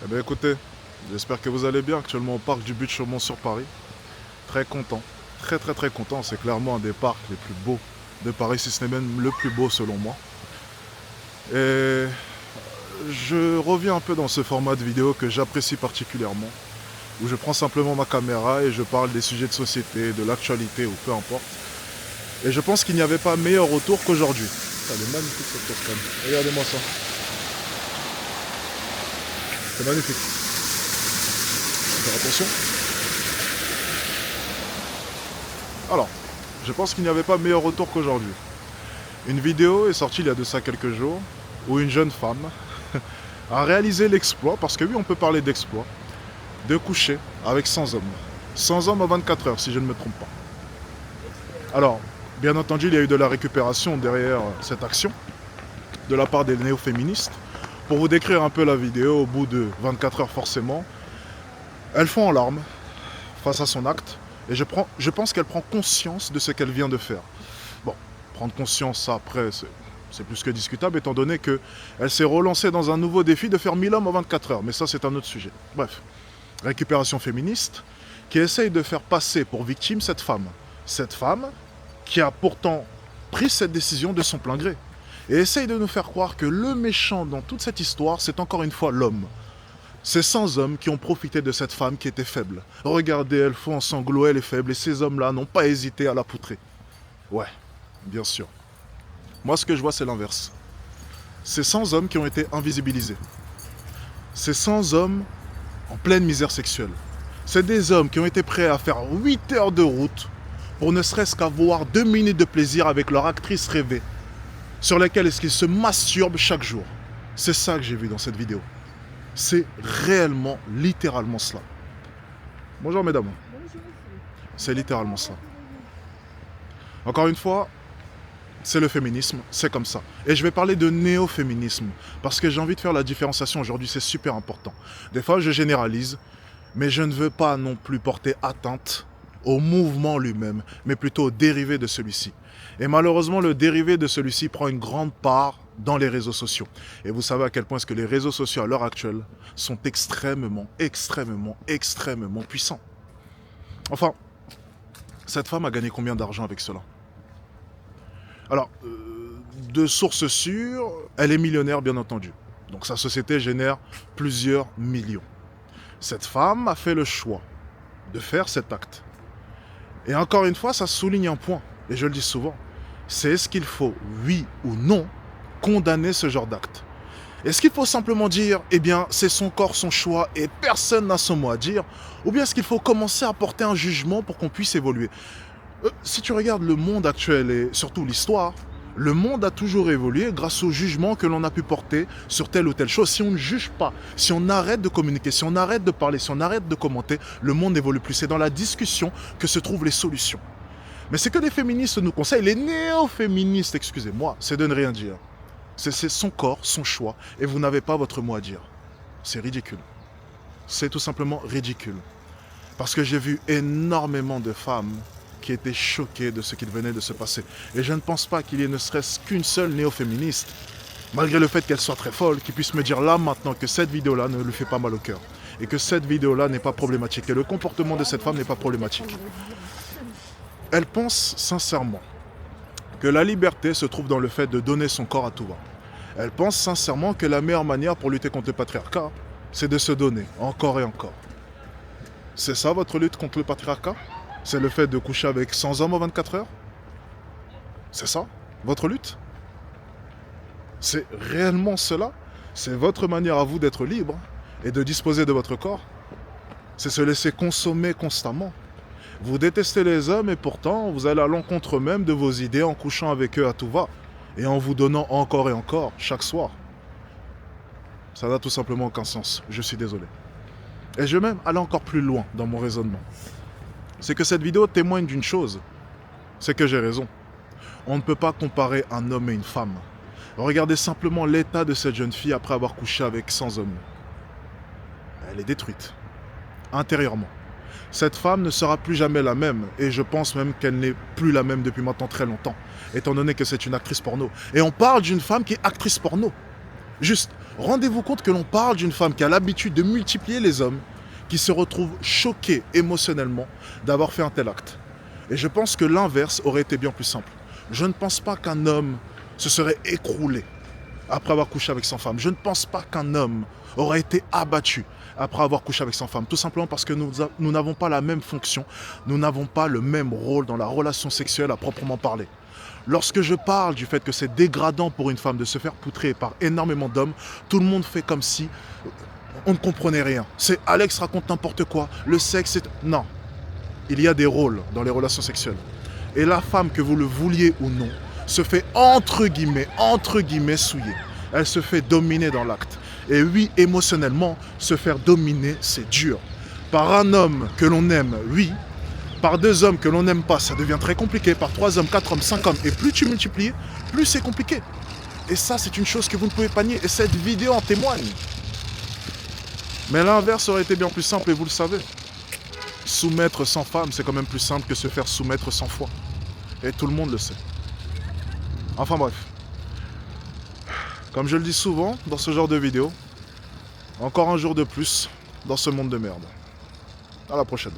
Eh bien écoutez, j'espère que vous allez bien actuellement au parc du But Chaumont sur Paris. Très content, très content. C'est clairement un des parcs les plus beaux de Paris, si ce n'est même le plus beau selon moi. Et je reviens un peu dans ce format de vidéo que j'apprécie particulièrement, où je prends simplement ma caméra et je parle des sujets de société, de l'actualité ou peu importe. Et je pense qu'il n'y avait pas meilleur retour qu'aujourd'hui. Elle est magnifique cette Toscane. Regardez-moi ça. C'est magnifique. Faire attention. Alors, je pense qu'il n'y avait pas meilleur retour qu'aujourd'hui. Une vidéo est sortie il y a de ça quelques jours, où une jeune femme a réalisé l'exploit, parce que oui, on peut parler d'exploit, de coucher avec 100 hommes. 100 hommes en 24 heures, si je ne me trompe pas. Alors, bien entendu, il y a eu de la récupération derrière cette action, de la part des néo-féministes. Pour vous décrire un peu la vidéo, au bout de 24 heures forcément, elle fond en larmes face à son acte, et je pense qu'elle prend conscience de ce qu'elle vient de faire. Bon, prendre conscience, ça après, c'est plus que discutable, étant donné qu'elle s'est relancée dans un nouveau défi de faire 1000 hommes en 24 heures, mais ça c'est un autre sujet. Bref, récupération féministe, qui essaye de faire passer pour victime cette femme. Cette femme qui a pourtant pris cette décision de son plein gré. Et essaye de nous faire croire que le méchant dans toute cette histoire, c'est encore une fois l'homme. Ces 100 hommes qui ont profité de cette femme qui était faible. Regardez, elle fond en sanglots, elle est faible, et ces hommes-là n'ont pas hésité à la poutrer. Ouais, bien sûr. Moi, ce que je vois, c'est l'inverse. Ces 100 hommes qui ont été invisibilisés. Ces 100 hommes en pleine misère sexuelle. C'est des hommes qui ont été prêts à faire 8 heures de route pour ne serait-ce qu'avoir 2 minutes de plaisir avec leur actrice rêvée, sur laquelle est-ce qu'ils se masturbent chaque jour. C'est ça que j'ai vu dans cette vidéo. C'est réellement, littéralement cela. Bonjour mesdames. C'est littéralement cela. Encore une fois, c'est le féminisme, c'est comme ça. Et je vais parler de néo-féminisme, parce que j'ai envie de faire la différenciation aujourd'hui, c'est super important. Des fois, je généralise, mais je ne veux pas non plus porter atteinte au mouvement lui-même, mais plutôt au dérivé de celui-ci. Et malheureusement, le dérivé de celui-ci prend une grande part dans les réseaux sociaux. Et vous savez à quel point est-ce que les réseaux sociaux à l'heure actuelle sont extrêmement puissants. Enfin, cette femme a gagné combien d'argent avec cela? Alors, de sources sûres, elle est millionnaire bien entendu. Donc sa société génère plusieurs millions. Cette femme a fait le choix de faire cet acte. Et encore une fois, ça souligne un point, et je le dis souvent, c'est est-ce qu'il faut, oui ou non, condamner ce genre d'acte? Est-ce qu'il faut simplement dire, eh bien, c'est son corps, son choix, et personne n'a son mot à dire? Ou bien est-ce qu'il faut commencer à porter un jugement pour qu'on puisse évoluer? Si tu regardes le monde actuel, et surtout l'histoire, le monde a toujours évolué grâce au jugement que l'on a pu porter sur telle ou telle chose. Si on ne juge pas, si on arrête de communiquer, si on arrête de parler, si on arrête de commenter, le monde n'évolue plus. C'est dans la discussion que se trouvent les solutions. Mais ce que les féministes nous conseillent, les néo-féministes, excusez-moi, c'est de ne rien dire. C'est son corps, son choix, et vous n'avez pas votre mot à dire. C'est ridicule. C'est tout simplement ridicule. Parce que j'ai vu énormément de femmes qui étaient choquées de ce qu'il venait de se passer. Et je ne pense pas qu'il y ait ne serait-ce qu'une seule néo-féministe, malgré le fait qu'elle soit très folle, qui puisse me dire là maintenant que cette vidéo-là ne lui fait pas mal au cœur. Et que cette vidéo-là n'est pas problématique. Et le comportement de cette femme n'est pas problématique. Elle pense sincèrement que la liberté se trouve dans le fait de donner son corps à tout va. Elle pense sincèrement que la meilleure manière pour lutter contre le patriarcat, c'est de se donner, encore et encore. C'est ça votre lutte contre le patriarcat? C'est le fait de coucher avec 100 hommes en 24 heures? C'est ça, votre lutte? C'est réellement cela? C'est votre manière à vous d'être libre et de disposer de votre corps? C'est se laisser consommer constamment. Vous détestez les hommes et pourtant vous allez à l'encontre même de vos idées en couchant avec eux à tout va et en vous donnant encore et encore chaque soir. Ça n'a tout simplement aucun sens, je suis désolé. Et je vais même aller encore plus loin dans mon raisonnement. C'est que cette vidéo témoigne d'une chose, c'est que j'ai raison. On ne peut pas comparer un homme et une femme. Regardez simplement l'état de cette jeune fille après avoir couché avec 100 hommes. Elle est détruite, intérieurement. Cette femme ne sera plus jamais la même, et je pense même qu'elle n'est plus la même depuis maintenant très longtemps, étant donné que c'est une actrice porno. Et on parle d'une femme qui est actrice porno. Juste, Rendez-vous compte que l'on parle d'une femme qui a l'habitude de multiplier les hommes, qui se retrouve choquée émotionnellement d'avoir fait un tel acte. Et je pense que l'inverse aurait été bien plus simple. Je ne pense pas qu'un homme se serait écroulé après avoir couché avec sa femme. Je ne pense pas qu'un homme aurait été abattu après avoir couché avec sa femme. Tout simplement parce que nous n'avons pas la même fonction, nous n'avons pas le même rôle dans la relation sexuelle à proprement parler. Lorsque je parle du fait que c'est dégradant pour une femme de se faire poutrer par énormément d'hommes, tout le monde fait comme si on ne comprenait rien. C'est Alex raconte n'importe quoi, le sexe c'est... Non, il y a des rôles dans les relations sexuelles. Et la femme, que vous le vouliez ou non, se fait entre guillemets souiller. Elle se fait dominer dans l'acte. Et oui, émotionnellement, se faire dominer, c'est dur. Par un homme que l'on aime, oui. Par deux hommes que l'on n'aime pas, ça devient très compliqué. Par 3 hommes, 4 hommes, 5 hommes. Et plus tu multiplies, plus c'est compliqué. Et ça, c'est une chose que vous ne pouvez pas nier. Et cette vidéo en témoigne. Mais l'inverse aurait été bien plus simple et vous le savez. Soumettre 100 femmes, c'est quand même plus simple que se faire soumettre 100 fois. Et tout le monde le sait. Enfin bref. Comme je le dis souvent dans ce genre de vidéo, encore un jour de plus dans ce monde de merde. À la prochaine.